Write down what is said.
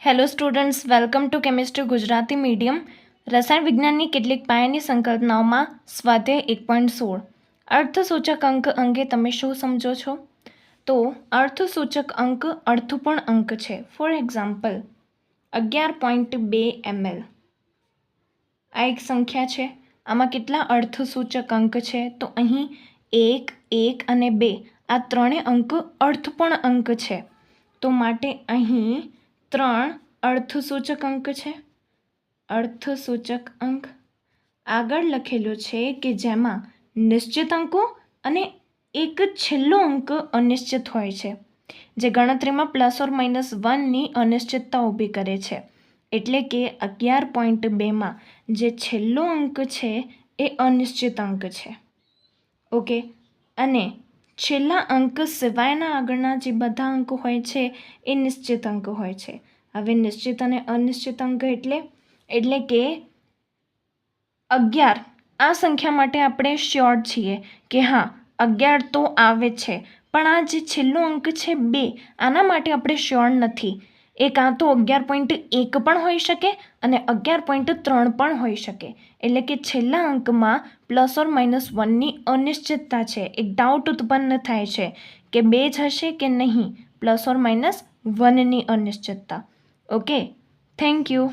Hello students, welcome to chemistry Gujarati medium. રસાયણ વિજ્ઞાનની કેટલીક પાયાની સંકલ્પનાઓમાં સ્વાધ્યાય 1.16 અર્થસૂચક અંક અંગે તમે શું સમજો છો? તો અર્થસૂચક અંક અર્થપૂર્ણ અંક છે. ફોર એક્ઝામ્પલ 11.2 ml આ એક સંખ્યા છે. આમાં કેટલા અર્થસૂચક અંક છે? તો અહીં 1, 1 અને 2 આ ત્રણેય અંક અર્થપૂર્ણ અંક છે. તો માટે અહીં 3 અર્થસૂચક અંક છે. અર્થસૂચક અંક આગળ લખેલું છે કે જેમાં નિશ્ચિત અંકો અને એક છેલ્લો અંક અનિશ્ચિત હોય છે, જે ગણતરીમાં +or-1ની અનિશ્ચિતતા ઊભી કરે છે. એટલે કે 11.2માં જે છેલ્લો અંક છે એ અનિશ્ચિત અંક છે. ઓકે, અને છેલ્લા અંક સિવાયના આગળના જે બધા અંક હોય છે એ નિશ્ચિત અંક હોય છે. હવે નિશ્ચિત અને અનિશ્ચિત અંક એટલે કે 11 આ સંખ્યા માટે આપણે શ્યોર છીએ કે હા 11 તો આવે છે, પણ આ જે છેલ્લો અંક છે 2 આના માટે આપણે શ્યોર નથી. એ કાં તો 11.1 પણ હોઈ શકે અને 11.3 પણ હોઈ શકે. એટલે કે છેલ્લા અંકમાં +or-1ની અનિશ્ચિતતા છે. એક ડાઉટ ઉત્પન્ન થાય છે કે 2 જ હશે કે નહીં, +or-1ની અનિશ્ચિતતા. Okay, thank you.